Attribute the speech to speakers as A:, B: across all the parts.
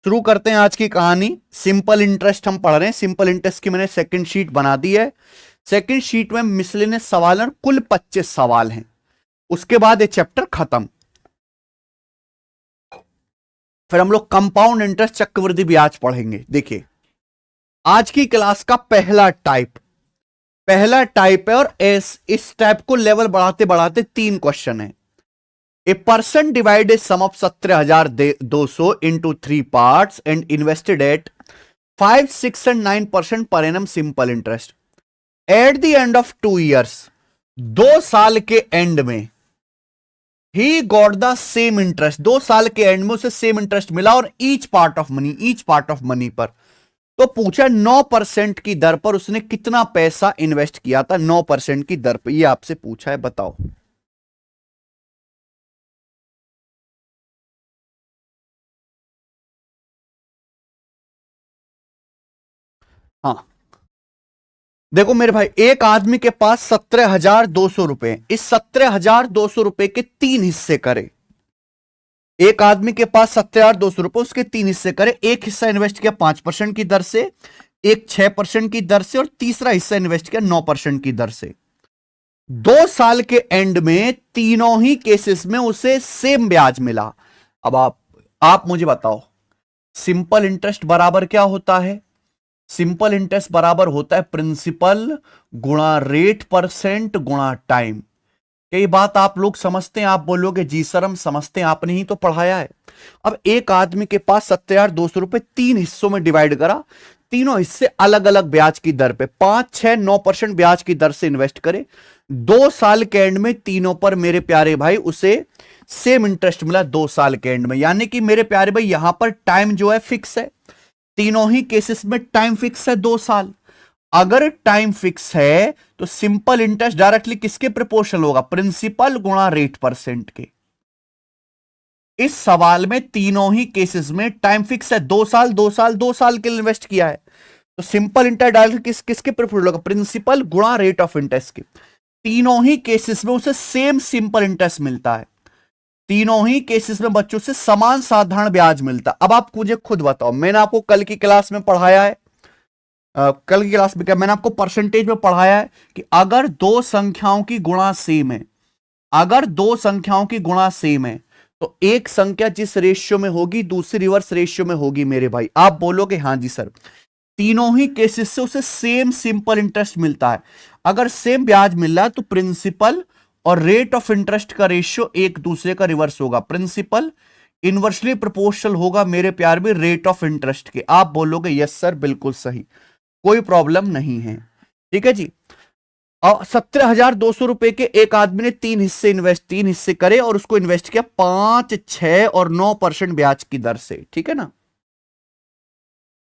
A: शुरू करते हैं आज की कहानी। सिंपल इंटरेस्ट हम पढ़ रहे हैं। सिंपल इंटरेस्ट की मैंने सेकंड शीट बना दी है। सेकंड शीट में मिसलेनियस सवाल हैं, कुल 25 सवाल हैं। उसके बाद ये चैप्टर खत्म। फिर हम लोग कंपाउंड इंटरेस्ट चक्रवृद्धि ब्याज पढ़ेंगे। देखिए आज की क्लास का पहला टाइप है और इस टाइप को लेवल बढ़ाते बढ़ाते 3 क्वेश्चन है। A person divided sum of 17,200 into 3 parts and invested at 5, 6 and 9% per annum simple interest. At the end of 2 years, 2 साल के एंड में he got the same interest. 2 साल के एंड में उसे सेम इंटरेस्ट मिला और ईच पार्ट ऑफ मनी पर। तो पूछा 9% की दर पर उसने कितना पैसा इन्वेस्ट किया था। 9% की दर पर ये आपसे पूछा है, बताओ। हाँ देखो मेरे भाई, एक आदमी के पास 17,200 रुपए। इस 17,200 रुपए के 3 हिस्से करे। एक आदमी के पास 17,200 रुपए, उसके 3 हिस्से करे। एक हिस्सा इन्वेस्ट किया 5% की दर से, एक 6% की दर से और तीसरा हिस्सा इन्वेस्ट किया 9% की दर से। 2 साल के एंड में तीनों ही केसेस में उसे सेम ब्याज मिला। अब आप मुझे बताओ, सिंपल इंटरेस्ट बराबर क्या होता है? सिंपल इंटरेस्ट बराबर होता है प्रिंसिपल गुणा रेट परसेंट गुणा टाइम। कई बात आप लोग समझते हैं, आप बोलोगे जी सर हम समझते हैं, आपने ही तो पढ़ाया है। अब एक आदमी के पास 17,200 रुपए 3 हिस्सों में डिवाइड करा। तीनों हिस्से अलग अलग ब्याज की दर पे 5, 6, 9% ब्याज की दर से इन्वेस्ट करे। 2 साल के एंड में तीनों पर मेरे प्यारे भाई उसे सेम इंटरेस्ट मिला 2 साल के एंड में। यानी कि मेरे प्यारे भाई यहां पर टाइम जो है फिक्स है। तीनों ही केसेस में टाइम फिक्स है 2 साल। अगर टाइम फिक्स है तो सिंपल इंटरेस्ट डायरेक्टली किसके प्रोपोर्शनल होगा? प्रिंसिपल गुणा रेट परसेंट के। इस सवाल में तीनों ही केसेस में टाइम फिक्स है 2 साल, 2 साल, 2 साल के लिए इन्वेस्ट किया है। तो सिंपल इंटरेस्ट डायरेक्टली किसके प्रोपोर्शनल होगा? प्रिंसिपल गुणा रेट ऑफ इंटरेस्ट के। तीनों ही केसेस में उसे सेम सिंपल इंटरेस्ट मिलता है। तीनों ही केसेस में बच्चों से समान साधारण ब्याज मिलता। अब आप मुझे खुद बताओ, मैंने आपको कल की क्लास में पढ़ाया है, कल की क्लास में क्या मैंने आपको परसेंटेज में पढ़ाया है कि अगर 2 संख्याओं की गुणा सेम है, अगर 2 संख्याओं की गुणा सेम है तो एक संख्या जिस रेशियो में होगी दूसरी रिवर्स रेशियो में होगी। मेरे भाई आप बोलोगे हाँ जी सर। तीनों ही केसेस से उसे सेम सिंपल इंटरेस्ट मिलता है। अगर सेम ब्याज मिल रहा है तो प्रिंसिपल और रेट ऑफ इंटरेस्ट का रेशियो एक दूसरे का रिवर्स होगा। प्रिंसिपल इनवर्सली प्रोपोर्शनल होगा मेरे प्यार में रेट ऑफ इंटरेस्ट के। आप बोलोगे यस सर बिल्कुल सही, कोई प्रॉब्लम नहीं है। ठीक है जी। और 17,200 रुपए के एक आदमी ने 3 हिस्से करे और उसको इन्वेस्ट किया 5, 6 और 9% ब्याज की दर से। ठीक है ना?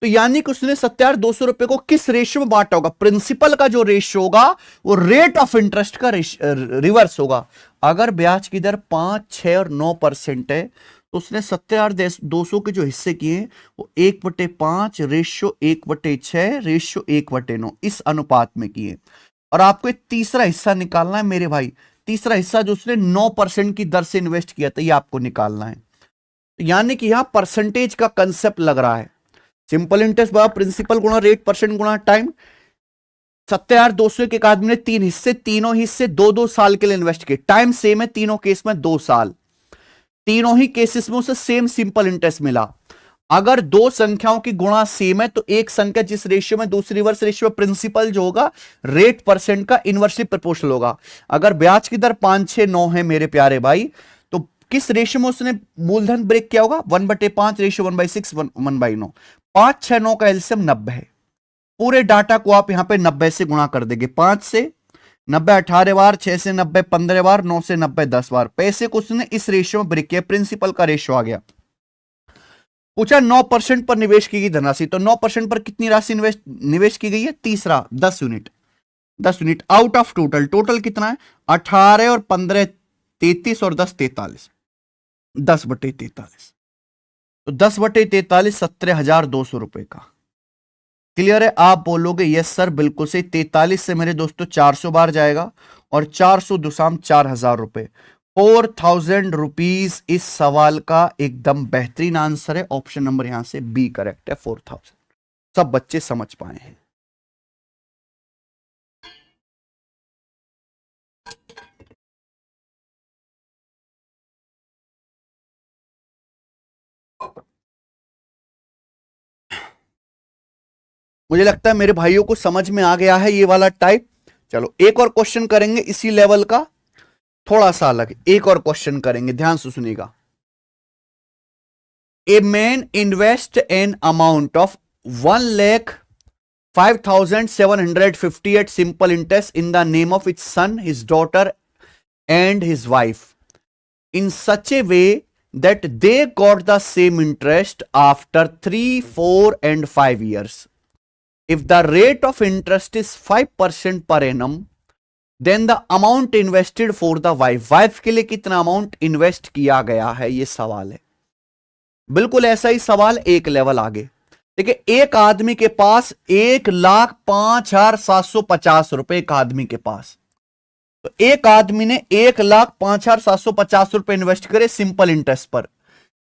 A: तो यानी कि उसने 17,200 रुपए को किस रेशियो में बांटा होगा? प्रिंसिपल का जो रेशियो होगा वो रेट ऑफ इंटरेस्ट का रिवर्स होगा। अगर ब्याज की दर 5, 6 और 9% है तो उसने 17,200 के जो हिस्से किए वो 1/5 रेशियो 1/6 रेशियो 1/9 इस अनुपात में किए। और आपको एक तीसरा हिस्सा निकालना है मेरे भाई। तीसरा हिस्सा जो उसने 9% की दर से इन्वेस्ट किया था ये आपको निकालना है। यानी कि यहां परसेंटेज का कंसेप्ट लग रहा है। सिंपल इंटरेस्ट बराबर प्रिंसिपल गुणा रेट परसेंट गुणा टाइम। 17,200 के एक आदमी ने 3 हिस्से, तीनों हिस्से 2-2 साल के लिए इन्वेस्ट किए। टाइम सेम है तीनों केस में 2 साल। तीनों ही केसेस में उसे सेम सिंपल इंटरेस्ट मिला। अगर 2 संख्याओं की गुणा सेम है तो एक संख्या जिस रेशियो में दूसरी रिवर्स रेशियो में प्रिंसिपल जो होगा रेट परसेंट का इनवर्सली प्रोपोर्शनल होगा। अगर ब्याज की दर 5, 6, 9 है मेरे प्यारे भाई तो किस रेशियो में उसने मूलधन ब्रेक किया होगा? 1/5 रेशियो 1/6 1/9। 5, 6, 9 का एलसीएम 90 है। पूरे डाटा को आप यहां पे 90 से गुणा कर देंगे। 5 से 90 18 बार, 6 से 90 15 बार, 9 से 90 10 बार। पैसे को उसने इस रेशियो में ब्रेक किया, प्रिंसिपल का रेशियो आ गया। पूछा 9% पर निवेश की गई धनराशि, तो 9% पर कितनी राशि निवेश की गई है? तीसरा 10 unit. 10 unit out of total कितना है? 18 और 15 33 और 10 43। 10/43 तो 10/43 17,200 रुपए का। क्लियर है? आप बोलोगे यस सर बिल्कुल सही। 43 से मेरे दोस्तों 400 बार जाएगा और 400 दुसाम 4,000 रुपए। 4,000 रुपीज इस सवाल का एकदम बेहतरीन आंसर है। ऑप्शन नंबर यहां से बी करेक्ट है, 4,000। सब बच्चे समझ पाए हैं। मुझे लगता है मेरे भाइयों को समझ में आ गया है ये वाला टाइप। चलो एक और क्वेश्चन करेंगे इसी लेवल का, थोड़ा सा अलग एक और क्वेश्चन करेंगे, ध्यान से सुनिएगा। A man invest an amount of 1,05,750 at simple interest in the name of its son, his daughter, and his wife in such a way that they got the same interest after 3, 4, and 5 years. If the rate of interest is 5% per annum, then the amount invested for the wife के लिए कितना amount invest किया गया है, ये सवाल है। बिल्कुल ऐसा ही सवाल एक लेवल आगे। देखिए एक आदमी के पास 1,05,750 एक आदमी के पास, तो एक आदमी ने 1,05,750 इन्वेस्ट करे सिंपल इंटरेस्ट पर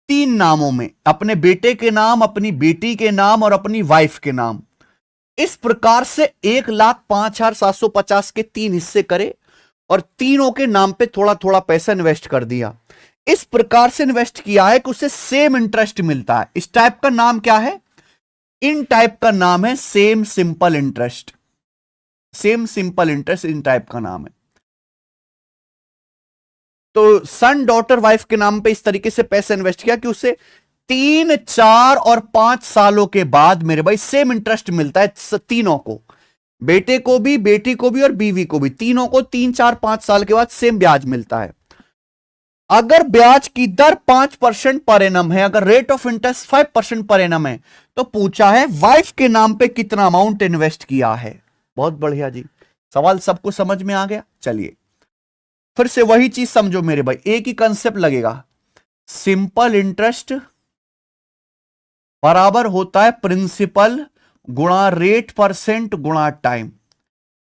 A: 3 नामों में, अपने बेटे के नाम, अपनी बेटी के नाम और अपनी वाइफ के नाम। इस प्रकार से 1,05,750 के 3 हिस्से करे और तीनों के नाम पे थोड़ा थोड़ा पैसा इन्वेस्ट कर दिया। इस प्रकार से इन्वेस्ट किया है कि उसे सेम इंटरेस्ट मिलता है। इस टाइप का नाम क्या है? इन टाइप का नाम है same simple interest. Same simple interest in type का नाम है। तो सन, डॉटर, वाइफ के नाम पे इस तरीके से पैसा इन्वेस्ट किया कि उसे 3, 4 और 5 सालों के बाद मेरे भाई सेम इंटरेस्ट मिलता है तीनों को, बेटे को भी, बेटी को भी और बीवी को भी, तीनों को 3, 4, 5 साल के बाद सेम ब्याज मिलता है। अगर ब्याज की दर 5% पर एनम है, अगर rate of interest 5% per annum है, तो पूछा है वाइफ के नाम पे कितना अमाउंट इन्वेस्ट किया है। बहुत बढ़िया जी, सवाल सबको समझ में आ गया। चलिए फिर से वही चीज समझो मेरे भाई, एक ही कंसेप्ट लगेगा। सिंपल इंटरेस्ट बराबर होता है प्रिंसिपल गुणा रेट परसेंट गुणा टाइम।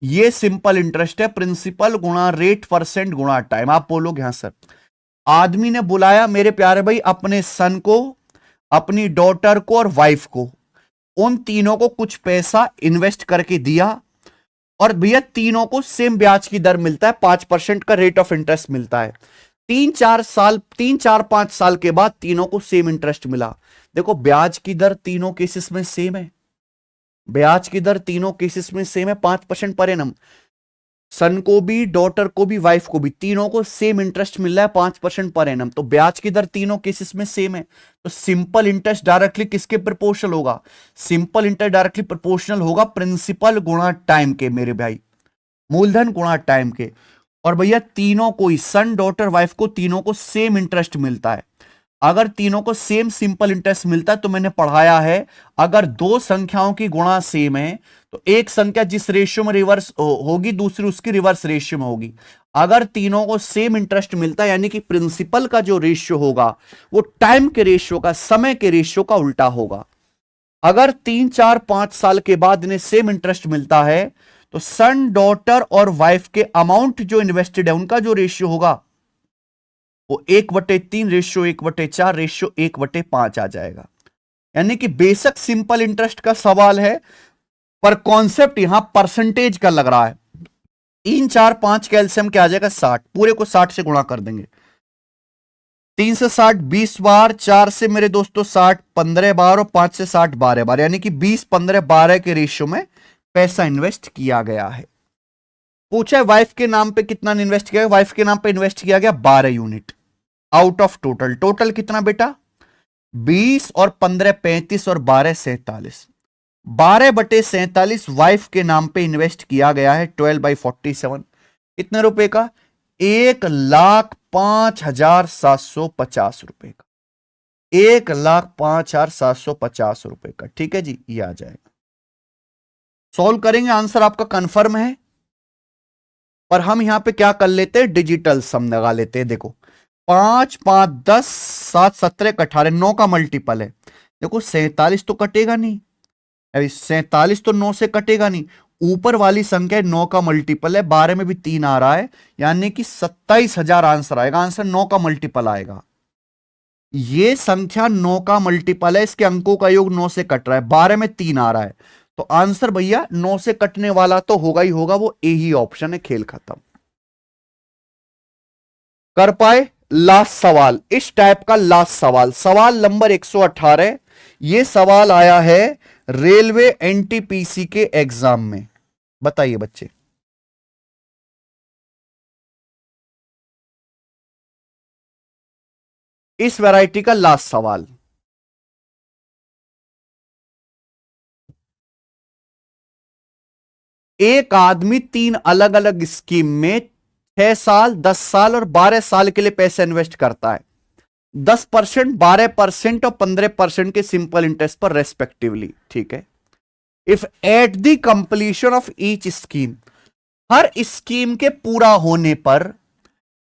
A: ये सिंपल इंटरेस्ट है, प्रिंसिपल गुणा रेट परसेंट गुणा टाइम। आप बोलोगे हाँ सर। आदमी ने बुलाया मेरे प्यारे भाई अपने सन को, अपनी डॉटर को और वाइफ को, उन तीनों को कुछ पैसा इन्वेस्ट करके दिया और भैया तीनों को सेम ब्याज की दर मिलता है, 5% का रेट ऑफ इंटरेस्ट मिलता है। 3, 4, 5 साल के बाद तीनों को सेम इंटरेस्ट मिला। देखो ब्याज की दर तीनों केसेस में सेम है, ब्याज की दर तीनों केसेस में सेम है, 5% पर एनम। सन को भी, डॉटर को भी, वाइफ को भी, तीनों को सेम इंटरेस्ट मिल रहा है 5% पर एनम। तो ब्याज की दर तीनों केसेस में सेम है, तो सिंपल इंटरेस्ट डायरेक्टली किसके प्रोपोर्शनल होगा? सिंपल इंटरेस्ट डायरेक्टली प्रोपोर्शनल होगा प्रिंसिपल गुणा टाइम के मेरे भाई, मूलधन गुणा टाइम के। और भैया तीनों को, सन, डॉटर, वाइफ को, तीनों को सेम इंटरेस्ट मिलता है। अगर तीनों को सेम सिंपल इंटरेस्ट मिलता है तो मैंने पढ़ाया है, अगर दो संख्याओं की गुणा सेम है तो एक संख्या जिस रेशियो में रिवर्स होगी दूसरी उसकी रिवर्स रेशियो में होगी। अगर तीनों को सेम इंटरेस्ट मिलता है यानी कि प्रिंसिपल का जो रेशियो होगा वो टाइम के रेशियो का, समय के रेशियो का उल्टा होगा। अगर 3, 4, 5 साल के बाद इन्हें सेम इंटरेस्ट मिलता है तो सन, डॉटर और वाइफ के अमाउंट जो इन्वेस्टेड है उनका जो रेशियो होगा वो 1/3 रेशियो 1/4 रेशियो 1/5 आ जाएगा। यानी कि बेशक सिंपल इंटरेस्ट का सवाल है पर कॉन्सेप्ट यहां परसेंटेज का लग रहा है। 3, 4, 5 कैल्शियम क्या आ जाएगा? 60, पूरे को 60 से गुणा कर देंगे। 3 से 60 20 बार, 4 से मेरे दोस्तों 60 15 बार और 5 से 60 12 बार, यानी कि 20, 15, 12 के रेशियो में पैसा इन्वेस्ट किया गया है। पूछा है वाइफ के नाम पे कितना इन्वेस्ट किया गया? वाइफ के नाम पे इन्वेस्ट किया गया 12 unit out of total. Total कितना बेटा? 20 और 15 35 और 12 47। 12/47 वाइफ के नाम पे इन्वेस्ट किया गया है। 12/47 कितने रुपए का? 1,05,750 रुपए का। 1,05,750 रुपए का। ठीक है जी, ये आ जाएगा। सॉल्व करेंगे, आंसर आपका कंफर्म है। पर हम यहां पे क्या कर लेते हैं, डिजिटल सम लगा लेते हैं। देखो 5, 5, 10, 7, 17, 18, 9 का मल्टीपल है। देखो 47 तो कटेगा नहीं, अभी 47 तो 9 से कटेगा नहीं, ऊपर वाली संख्या 9 का मल्टीपल है, 12 में भी 3 आ रहा है, यानी कि 27,000 आंसर आएगा। आंसर 9 का मल्टीपल आएगा। ये संख्या 9 का मल्टीपल है, इसके अंकों का योग 9 से कट रहा है, 12 में 3 आ रहा है, तो आंसर भैया 9 से कटने वाला तो होगा ही होगा, वो ए ही ऑप्शन है। खेल खत्म। कर पाए? लास्ट सवाल, इस टाइप का लास्ट सवाल, सवाल नंबर 118। यह सवाल आया है रेलवे एनटीपीसी के एग्जाम में। बताइए बच्चे, इस वैरायटी का लास्ट सवाल। एक आदमी 3 अलग अलग स्कीम में 6 साल, 10 साल और 12 साल के लिए पैसे इन्वेस्ट करता है, 10%, 12% और 15% के सिंपल इंटरेस्ट पर रेस्पेक्टिवली। ठीक है। If at the completion of each scheme, her scheme के पूरा होने पर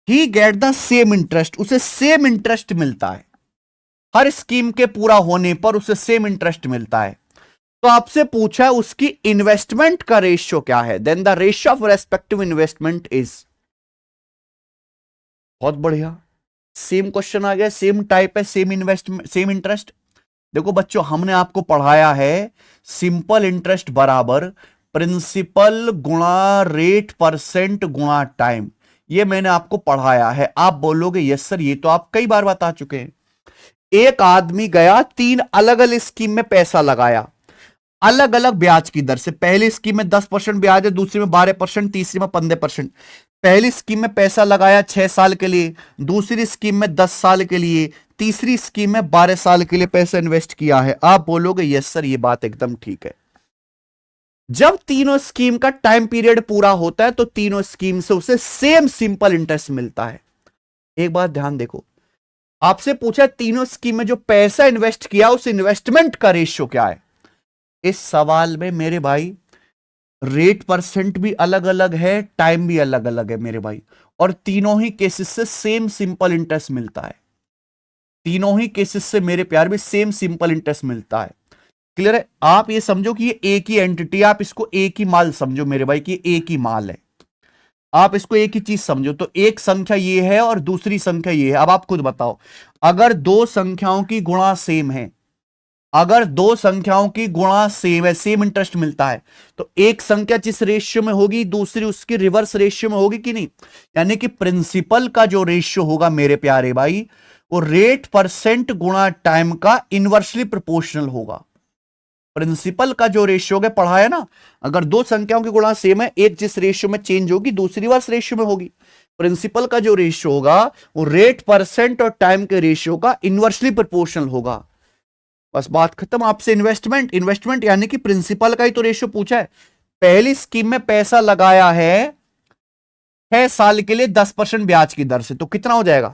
A: ही गेट द सेम इंटरेस्ट, उसे सेम इंटरेस्ट मिलता है। हर स्कीम के पूरा होने पर उसे सेम इंटरेस्ट मिलता है। तो आपसे पूछा है उसकी इन्वेस्टमेंट का रेशियो क्या है, then the ratio of respective investment is. बहुत बढ़िया, सेम क्वेश्चन आ गया, सेम टाइप है, सेम इन्वेस्टमेंट, सेम इंटरेस्ट। देखो बच्चों, हमने आपको पढ़ाया है सिंपल इंटरेस्ट बराबर प्रिंसिपल गुणा रेट परसेंट गुणा टाइम। ये मैंने आपको पढ़ाया है। आप बोलोगे यस सर, ये तो आप कई बार बता चुके हैं। एक आदमी गया, 3 अलग अलग स्कीम में पैसा लगाया, अलग अलग ब्याज की दर से। पहली स्कीम में 10% ब्याज है, दूसरी में 12%, तीसरी में 15%। पहली स्कीम में पैसा लगाया 6 साल के लिए, दूसरी स्कीम में 10 साल के लिए, तीसरी स्कीम में 12 साल के लिए पैसा इन्वेस्ट किया है। आप बोलोगे यस सर, ये बात एकदम ठीक है। जब तीनों स्कीम का टाइम पीरियड पूरा होता है तो तीनों स्कीम से उसे सेम सिंपल इंटरेस्ट मिलता है। एक बात ध्यान देखो, आपसे पूछा तीनों स्कीम में जो पैसा इन्वेस्ट किया उस इन्वेस्टमेंट का रेशियो क्या है। इस सवाल में मेरे भाई रेट परसेंट भी अलग अलग है, टाइम भी अलग अलग है मेरे भाई, और तीनों ही केसेस से सेम सिंपल इंटरेस्ट मिलता है। तीनों ही केसेस से मेरे प्यार भी सेम सिंपल इंटरेस्ट मिलता है। क्लियर है? आप ये समझो कि ये एक ही एंटिटी, आप इसको एक ही माल समझो मेरे भाई, कि एक ही माल है। आप इसको एक ही चीज समझो। तो एक संख्या ये है और दूसरी संख्या ये है। अब आप खुद बताओ, अगर दो संख्याओं की गुणा सेम है, अगर दो संख्याओं की गुणा सेम है, सेम इंटरेस्ट मिलता है, तो एक संख्या जिस रेशियो में होगी दूसरी उसकी रिवर्स रेशियो में होगी कि नहीं। यानी कि प्रिंसिपल का जो रेशियो होगा मेरे प्यारे भाई, वो रेट परसेंट गुणा टाइम का इनवर्सली प्रोपोर्शनल होगा। प्रिंसिपल का जो रेशियो है, पढ़ा है ना, अगर दो संख्याओं की गुणा सेम है, एक जिस रेशियो में चेंज होगी दूसरी रिवर्स रेशियो में होगी। प्रिंसिपल का जो रेशियो होगा वो रेट परसेंट और टाइम के रेशियो का इनवर्सली प्रोपोर्शनल होगा। बस बात खत्म। आपसे इन्वेस्टमेंट यानी कि प्रिंसिपल का ही तो रेशियो पूछा है। पहली स्कीम में पैसा लगाया है 6 साल के लिए 10% ब्याज की दर से, तो कितना हो जाएगा।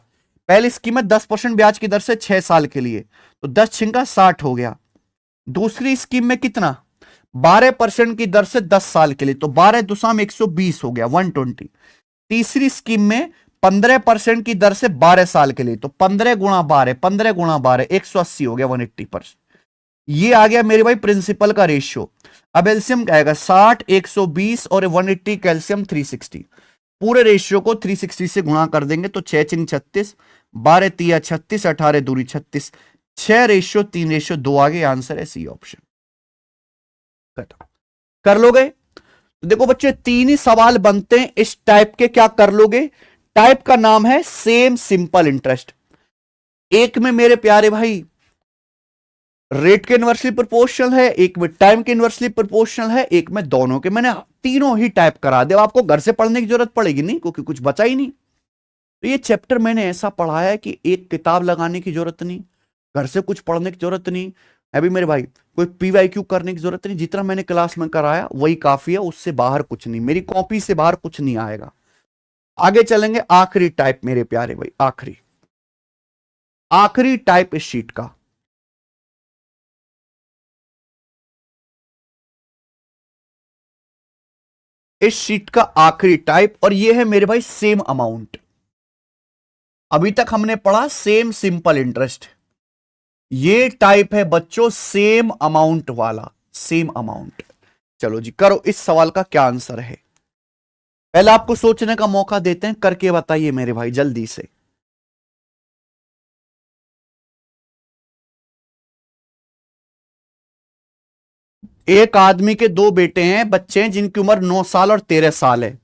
A: पहली स्कीम में 10% ब्याज की दर से 6 साल के लिए, तो 10 छिंका 60 हो गया। दूसरी स्कीम में कितना, 12% की दर से 10 साल के लिए, तो 12 दुसाम 120 हो गया, 120। तीसरी स्कीम में 15% की दर से 12 साल के लिए, तो 15 गुणा 12, 15 गुणा 12, 180 हो गया, 180%। ये आ गया मेरे भाई प्रिंसिपल का रेशियो। अब एलसीएम क्या आएगा, 60, 120 और 180 कैल्शियम 360। पूरे रेशियो को 360 से गुणा कर देंगे तो 6 चिंग 36, 12 तिया 36, 18 दूरी 36, 6 रेशियो 3 रेशियो 2 आ गए। आंसर है सी ऑप्शन। कर लोगे? तो देखो बच्चे, 3 ही सवाल बनते हैं इस टाइप के, क्या कर लोगे। टाइप का नाम है सेम सिंपल इंटरेस्ट। एक में मेरे प्यारे भाई रेट के इनवर्सली प्रोपोर्शनल है, एक में टाइम के इनवर्सली प्रोपोर्शनल है, एक में दोनों के। मैंने तीनों ही टाइप करा दिया, आपको घर से पढ़ने की जरूरत पड़ेगी नहीं, क्योंकि कुछ बचा ही नहीं। तो ये चैप्टर मैंने ऐसा पढ़ाया है कि एक किताब लगाने की जरूरत नहीं, घर से कुछ पढ़ने की जरूरत नहीं, अभी मेरे भाई कोई पीवाईक्यू करने की जरूरत नहीं। जितना मैंने क्लास में कराया वही काफी है, उससे बाहर कुछ नहीं, मेरी कॉपी से बाहर कुछ नहीं आएगा। आगे चलेंगे, आखिरी टाइप मेरे प्यारे भाई, आखिरी टाइप इस शीट का। इस शीट का आखिरी टाइप, और ये है मेरे भाई सेम अमाउंट। अभी तक हमने पढ़ा सेम सिंपल इंटरेस्ट, ये टाइप है बच्चों सेम अमाउंट वाला, सेम अमाउंट। चलो जी करो, इस सवाल का क्या आंसर है। पहले आपको सोचने का मौका देते हैं, करके बताइए मेरे भाई जल्दी से। एक आदमी के दो बेटे हैं, बच्चे हैं जिनकी उम्र 9 साल और 13 साल है।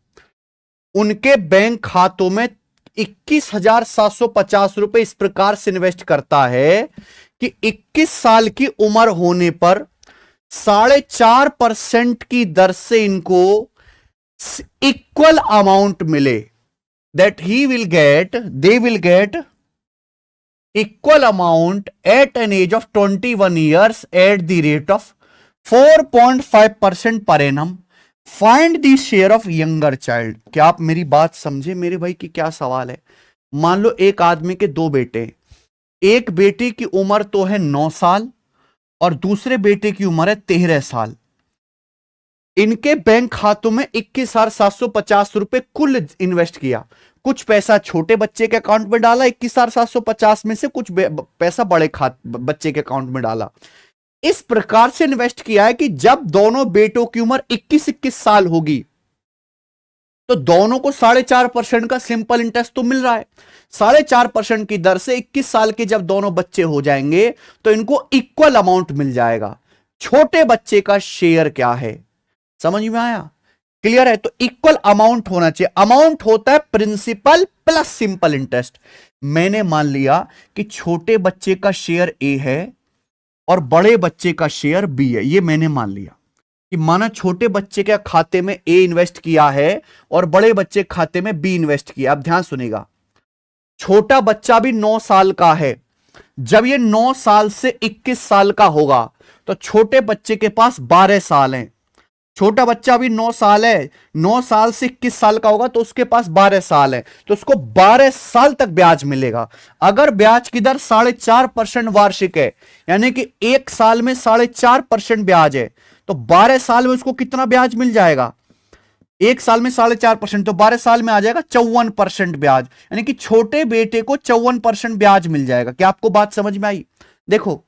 A: उनके बैंक खातों में 21,750 रुपए इस प्रकार से इन्वेस्ट करता है कि 21 साल की उम्र होने पर 4.5% की दर से इनको इक्वल अमाउंट मिले। That they will get equal amount at an age of 21 years at the rate of 4.5% per annum. Find the share of younger child. क्या आप मेरी बात समझे मेरे भाई कि क्या सवाल है। मान लो एक आदमी के दो बेटे, एक बेटे की उम्र तो है 9 साल और दूसरे बेटे की उम्र है 13 साल। इनके बैंक खातों में 21,750 रुपए कुल इन्वेस्ट किया। कुछ पैसा छोटे बच्चे के अकाउंट में डाला, 21,750 में से कुछ पैसा बड़े बच्चे के अकाउंट में डाला। इस प्रकार से इन्वेस्ट किया है कि जब दोनों बेटों की उम्र 21-21 साल होगी तो दोनों को 4.5% का सिंपल इंटरेस्ट तो मिल रहा है। 4.5% की दर से 21 साल के जब दोनों बच्चे हो जाएंगे तो इनको इक्वल अमाउंट मिल जाएगा। छोटे बच्चे का शेयर क्या है, समझ में आया, क्लियर है। तो इक्वल अमाउंट होना चाहिए। अमाउंट होता है प्रिंसिपल प्लस सिंपल इंटरेस्ट। मैंने मान लिया कि छोटे बच्चे का शेयर ए है और बड़े बच्चे का शेयर बी है। ये मैंने मान लिया कि माना छोटे बच्चे के खाते में ए इन्वेस्ट किया है और बड़े बच्चे के खाते में बी इन्वेस्ट किया। अब ध्यान सुनेगा, छोटा बच्चा भी 9 साल का है। जब ये 9 साल से 21 साल का होगा तो छोटे बच्चे के पास 12 साल हैं। छोटा बच्चा भी 9 साल है, 9 साल से 21 साल का होगा तो उसके पास 12 साल है, तो उसको 12 साल तक ब्याज मिलेगा। अगर ब्याज की दर 4.5% वार्षिक है, यानी कि एक साल में 4.5% ब्याज है, तो 12 साल में उसको कितना ब्याज मिल जाएगा। एक साल में 4.5% तो 12 साल में आ जाएगा 54% ब्याज, यानी कि छोटे बेटे को 54% ब्याज मिल जाएगा। क्या आपको बात समझ में आई। देखो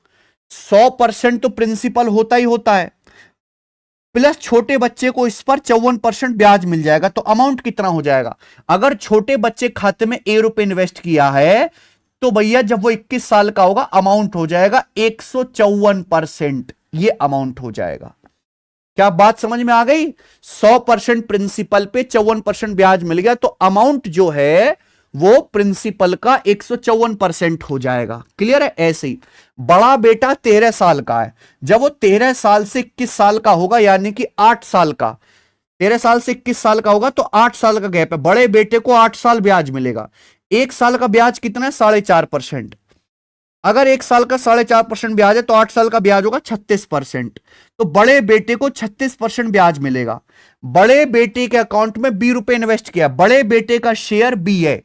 A: 100% तो प्रिंसिपल होता ही होता है, प्लस छोटे बच्चे को इस पर 54% ब्याज मिल जाएगा। तो अमाउंट कितना हो जाएगा। अगर छोटे बच्चे खाते में ए रुपए इन्वेस्ट किया है तो भैया जब वो 21 साल का होगा अमाउंट हो जाएगा 154%। ये अमाउंट हो जाएगा। क्या बात समझ में आ गई। 100% प्रिंसिपल पे 54% ब्याज मिल गया तो अमाउंट जो है वो प्रिंसिपल का 154% हो जाएगा। क्लियर है। ऐसे ही बड़ा बेटा 13 साल का है, जब वो 13 साल से 21 साल का होगा यानी कि 8 साल का, 13 साल से 21 साल का होगा तो 8 साल का गैप है। बड़े बेटे को 8 साल ब्याज मिलेगा। एक साल का ब्याज कितना है 4.5%। अगर एक साल का 4.5% ब्याज है तो 8 साल का ब्याज होगा 36%। तो बड़े बेटे को 36% ब्याज मिलेगा। बड़े बेटे के अकाउंट में बी रुपए इन्वेस्ट किया, बड़े बेटे का शेयर बी है,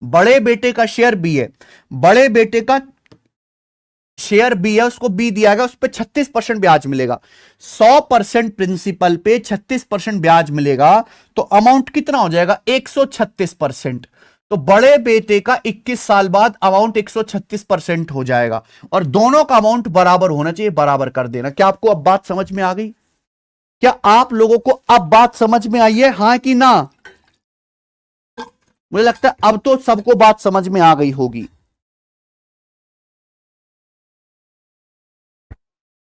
A: बड़े बेटे का शेयर बी है, बड़े बेटे का शेयर बी है, उसको बी दिया गया, उस पर 36% ब्याज मिलेगा। 100% प्रिंसिपल पे 36% ब्याज मिलेगा तो अमाउंट कितना हो जाएगा 136%। तो बड़े बेटे का 21 साल बाद अमाउंट 136% हो जाएगा और दोनों का अमाउंट बराबर होना चाहिए, बराबर कर देना। क्या आपको अब बात समझ में आ गई। क्या आप लोगों को अब बात समझ में आई है, हां कि ना। मुझे लगता है अब तो सबको बात समझ में आ गई होगी।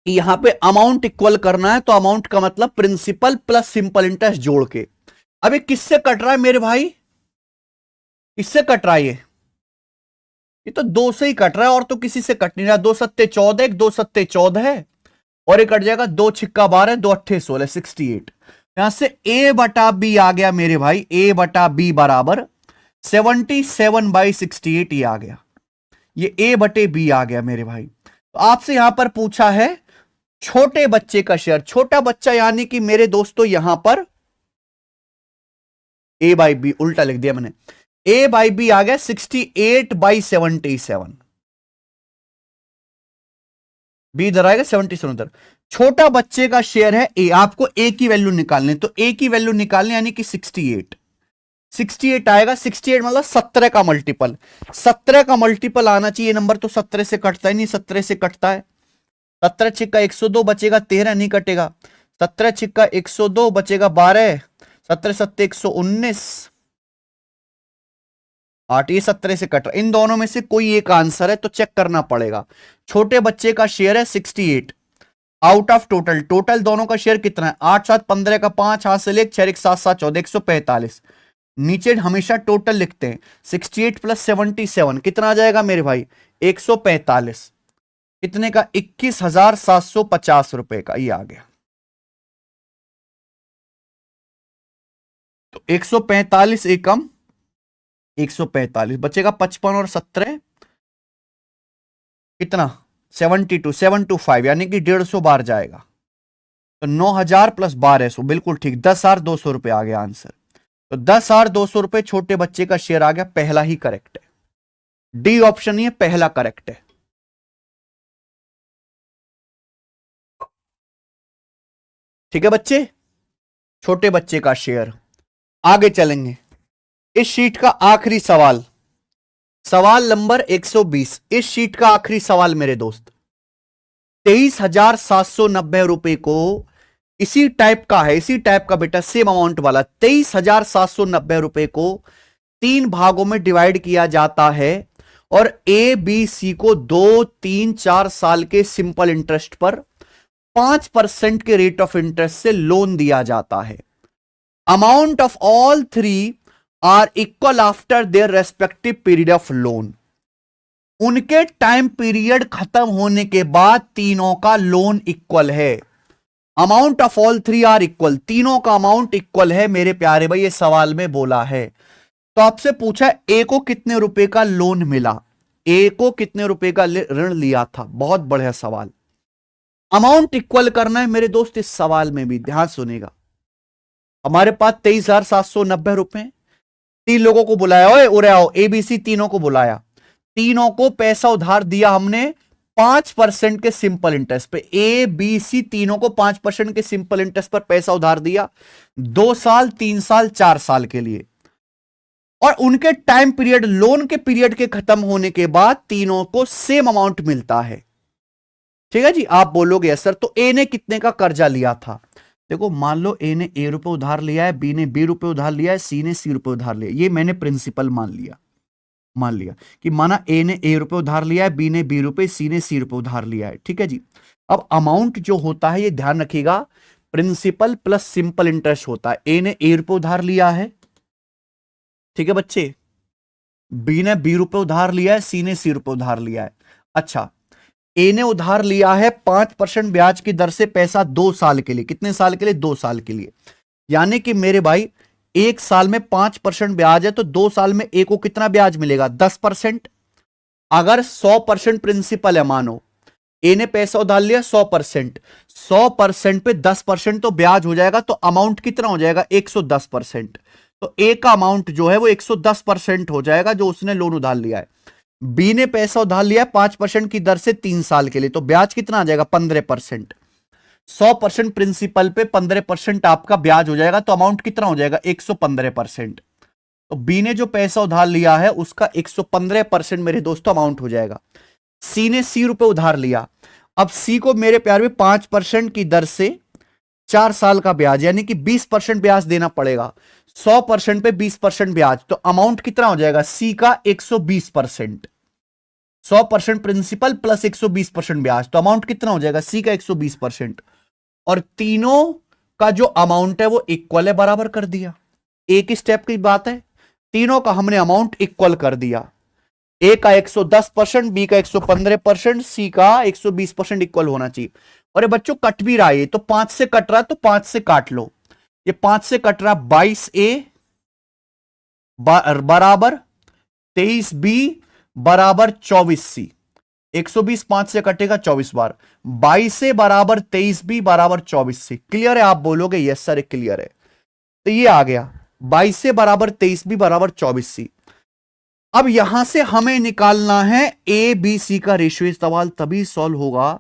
A: यहां पे अमाउंट इक्वल करना है तो अमाउंट का मतलब प्रिंसिपल प्लस सिंपल इंटरेस्ट जोड़ के। अबे किससे कट रहा है मेरे भाई, किससे कट रहा है ये तो दो से ही कट रहा है और तो किसी से कट नहीं रहा। 2 सत्ते 14, 2 सत्ते 14 है और ये कट जाएगा 2 छिक्का 12, 2 अट्ठे 16, 68। यहां से a बटा b आ गया मेरे भाई, a बटा b बराबर 77/68 ये आ गया। ये a बटे b आ गया मेरे भाई। तो आपसे यहां पर पूछा है छोटे बच्चे का शेयर। छोटा बच्चा यानी कि मेरे दोस्तों यहां पर a बाई बी उल्टा लिख दिया मैंने। a बाई बी आ गया 68/77। बी इधर आएगा 77 उधर। छोटा बच्चे का शेयर है ए, आपको ए की वैल्यू निकालनी, तो ए की वैल्यू निकालनी यानी कि 68 आएगा। 68 मतलब 17 का मल्टीपल, 17 का मल्टीपल आना चाहिए। नंबर तो 17 से कटता ही नहीं, 17 से कटता है 17 छिक्का 102 बचेगा, 13 नहीं कटेगा। 17 छिक्का 102, बचेगा 12, 17 सत्ते 119, 8, ये 17 से कट रहा। इन दोनों में से कोई एक आंसर है तो चेक करना पड़ेगा। छोटे बच्चे का शेयर है 68 आउट ऑफ टोटल। टोटल दोनों का शेयर कितना है? 8 7 15 का 5 हाथ से ले, 6 1 7 7 14, 145। नीचे हमेशा टोटल लिखते हैं। 68 प्लस 77 कितना आ जाएगा मेरे भाई? 145। कितने का? 21,750 रुपए का। ये आ गया। तो 145 एकम 145 बचेगा। 55 और 17 कितना? 72, 725 यानी कि 150 बार जाएगा। तो 9,000 प्लस 1200, बिल्कुल ठीक, 10,200 रुपए आ गया आंसर। तो 10,200 रुपए छोटे बच्चे का शेयर आ गया। पहला ही करेक्ट है, डी ऑप्शन ही है, पहला करेक्ट है। ठीक है बच्चे, छोटे बच्चे का शेयर। आगे चलेंगे। इस शीट का आखिरी सवाल, सवाल नंबर 120। इस शीट का आखिरी सवाल मेरे दोस्त, 23,790 रुपए को इसी टाइप का है, इसी टाइप का बेटा, सेम अमाउंट वाला 23,790 रुपए को 3 भागों में डिवाइड किया जाता है और ए बी सी को 2 3 4 साल के सिंपल इंटरेस्ट पर 5% के रेट ऑफ इंटरेस्ट से लोन दिया जाता है। Amount of all 3 are equal after their respective period of loan. उनके टाइम पीरियड खत्म होने के बाद तीनों का लोन इक्वल है। Amount of all 3 are equal, तीनों का अमाउंट इक्वल है मेरे प्यारे भाई, ये सवाल में बोला है। तो आपसे पूछा ए को कितने रुपए का लोन मिला, ए को कितने रुपए का ऋण लिया था। बहुत बढ़िया सवाल। अमाउंट इक्वल करना है मेरे दोस्त इस सवाल में भी, ध्यान सुनेगा। हमारे पास 23,790 रुपए, 3 लोगों को बुलाया, ओए उरे आओ, एबीसी तीनों को बुलाया, तीनों को पैसा उधार दिया हमने 5% के सिंपल इंटरेस्ट पे। ए बी सी तीनों को 5% के सिंपल इंटरेस्ट पर पैसा उधार दिया 2 साल 3 साल 4 साल के लिए। और उनके टाइम पीरियड, लोन के पीरियड के खत्म होने के बाद तीनों को सेम अमाउंट मिलता है। ठीक है जी, आप बोलोगे सर तो ए ने कितने का कर्जा लिया था। देखो मान लो ए ने ए रुपए उधार लिया है, बी ने बी रुपए उधार लिया है, सी ने सी रुपए उधार लिया। ये मैंने प्रिंसिपल मान लिया कि माना ए ने ए रुपए उधार लिया है, बी ने बी रुपए, सी ने सी रुपए उधार लिया है। ठीक है जी। अब अमाउंट जो होता है ये ध्यान रखिएगा, प्रिंसिपल प्लस सिंपल इंटरेस्ट होता है। ए ने ए रुपए उधार लिया है, ठीक है बच्चे, बी ने बी रुपए उधार लिया है, सी ने सी रुपए उधार लिया है। अच्छा, ए ने उधार लिया है 5% ब्याज की दर से पैसा 2 साल के लिए। कितने साल के लिए? 2 साल के लिए। यानी कि मेरे भाई 1 साल में 5% ब्याज है तो 2 साल में ए को कितना ब्याज मिलेगा? 10%। अगर 100% प्रिंसिपल है, मानो ए ने पैसा उधार लिया 100%, 100% पे 10% तो ब्याज हो जाएगा, तो अमाउंट कितना हो जाएगा? 110%। तो ए का अमाउंट जो है वो 110% हो जाएगा जो उसने लोन उधार लिया है। बी ने पैसा उधार लिया 5% की दर से 3 साल के लिए, तो ब्याज कितना आ जाएगा? 15%। 100% प्रिंसिपल पे 15% आपका ब्याज हो जाएगा, तो अमाउंट कितना हो जाएगा? 115%। तो बी ने जो पैसा उधार लिया है उसका 115% मेरे दोस्तों अमाउंट हो जाएगा। सी ने सी रुपए उधार लिया, अब सी को मेरे प्यार में 5% की दर से 4 साल का ब्याज यानी कि 20% ब्याज देना पड़ेगा। 100% पे 20% ब्याज, तो अमाउंट कितना हो जाएगा? सी का 120%। 100% प्रिंसिपल प्लस 120% ब्याज, तो अमाउंट कितना हो जाएगा? सी का 120%। और तीनों का जो अमाउंट है वो इक्वल है, बराबर कर दिया। एक ही स्टेप की बात है, तीनों का हमने अमाउंट इक्वल कर दिया। ए का 110%, बी का 115%, सी का 120% इक्वल होना चाहिए। और ये बच्चों कट भी रहा है, तो 5 से कट रहा है तो 5 से काट लो। ये 5 से कट रहा 22A बराबर 23B बराबर 24C। 120 5 से कटेगा 24 बार, 22A बराबर 23B बराबर 24C। क्लियर है? आप बोलोगे यस सर क्लियर है। तो ये आ गया 22A बराबर 23B बराबर 24C। अब यहां से हमें निकालना है ए बी सी का रेशियो। सवाल तभी सॉल्व होगा,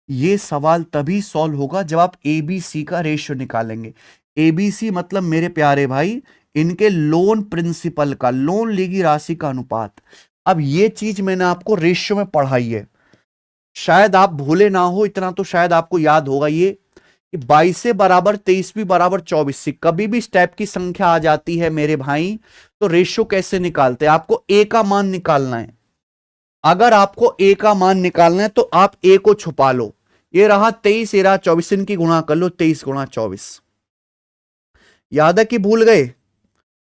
A: ये सवाल तभी सॉल्व होगा जब आप ए बी सी का रेशियो निकालेंगे। ए बी सी मतलब मेरे प्यारे भाई इनके लोन प्रिंसिपल का, लोन ली गई राशि का अनुपात। अब ये चीज मैंने आपको रेशियो में पढ़ाई है, शायद आप भूले ना हो, इतना तो शायद आपको याद होगा। ये कि 22 से बराबर 23 भी बराबर 24 से कभी भी इस टाइप की संख्या आ जाती है मेरे भाई, तो रेशियो कैसे निकालते हैं? आपको ए का मान निकालना है। अगर आपको ए का मान निकालना है तो आप ए को छुपा लो। ये रहा 23, ये रहा 24, इनकी गुणा कर लो, 23 गुणा 24। याद है कि भूल गए?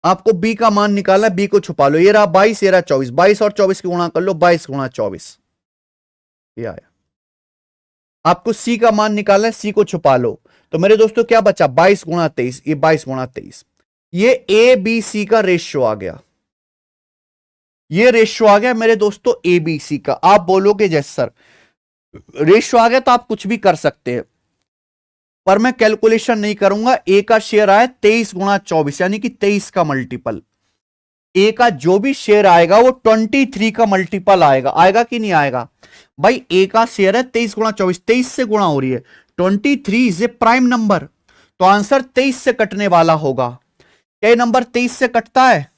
A: आपको बी का मान निकालना है, बी को छुपा लो। ये रहा 22, ये रहा 24, 22 और 24 की गुणा कर लो, 22 गुणा 24। ये आया। आपको सी का मान निकालना है, सी को छुपा लो। तो मेरे दोस्तों क्या बचा? 22 गुणा 23, ये 22 गुणा 23। ये ए बी सी का रेशियो आ गया। ये रेशियो आ गया मेरे दोस्तों ए बी सी का। आप बोलोगे जैसे सर रेशियो आ गया तो आप कुछ भी कर सकते हैं, पर मैं कैलकुलेशन नहीं करूंगा। ए का शेयर आया 23 गुणा 24, यानी कि 23 का मल्टीपल। ए का जो भी शेयर आएगा वो 23 का मल्टीपल आएगा। आएगा कि नहीं आएगा भाई? ए का शेयर है 23 गुणा 24, 23 से गुणा हो रही है। 23 इज ए प्राइम नंबर, तो आंसर 23 से कटने वाला होगा। क्या नंबर 23 से कटता है?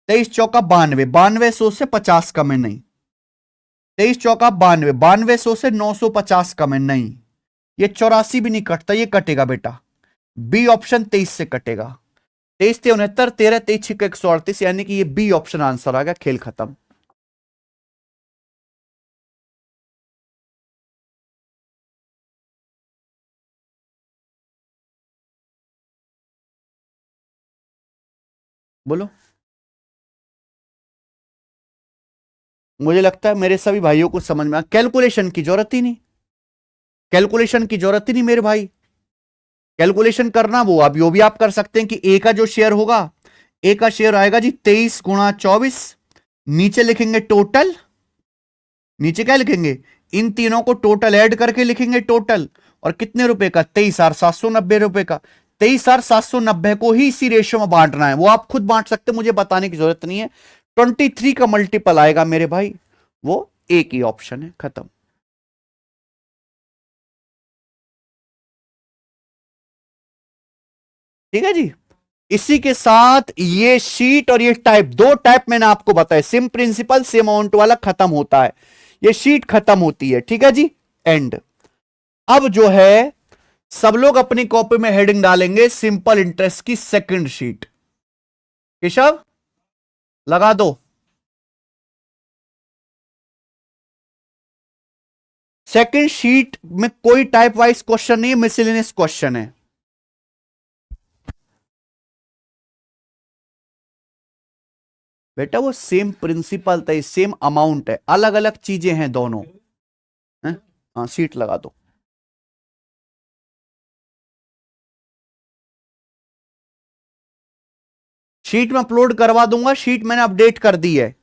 A: 23 चौका 92, 9200 से 50 कम है नहीं। 23 चौका 92, 9200 से 950 कम है नहीं। ये 84 भी नहीं कटता, ये कटेगा बेटा। बी ऑप्शन 23 से कटेगा। 23 69, 13 23 6 138, यानी कि ये बी ऑप्शन आंसर आ गया। खेल खत्म। बोलो। मुझे लगता है मेरे सभी भाइयों को समझ में आ, कैलकुलेशन की जरूरत ही नहीं, कैलकुलेशन की जरूरत ही नहीं मेरे भाई। कैलकुलेशन करना वो अभी वो भी आप कर सकते हैं कि ए का जो शेयर होगा, ए का शेयर आएगा जी 23 गुणा 24। नीचे लिखेंगे टोटल, नीचे क्या लिखेंगे? इन तीनों को टोटल ऐड करके लिखेंगे टोटल। और कितने रुपए का? 23,790 रुपए का। 23,790 को ही इसी रेशियो में बांटना है। वो आप खुद बांट सकते, मुझे बताने की जरूरत नहीं है। 23 का मल्टीपल आएगा मेरे भाई, वो ए की ऑप्शन है। खत्म। ठीक है जी। इसी के साथ ये शीट और ये टाइप, दो टाइप मैंने आपको बताया, सेम प्रिंसिपल सेम अमाउंट वाला खत्म होता है। ये शीट खत्म होती है। ठीक है जी, एंड। अब जो है सब लोग अपनी कॉपी में हेडिंग डालेंगे सिंपल इंटरेस्ट की सेकंड शीट। केशव लगा दो। सेकंड शीट में कोई टाइप वाइज क्वेश्चन नहीं है, मिसलेनियस क्वेश्चन है। बेटा वो सेम प्रिंसिपल था, सेम अमाउंट है, अलग अलग चीजें हैं दोनों। है? हाँ, शीट लगा दो। शीट में अपलोड करवा दूंगा, शीट मैंने अपडेट कर दी है।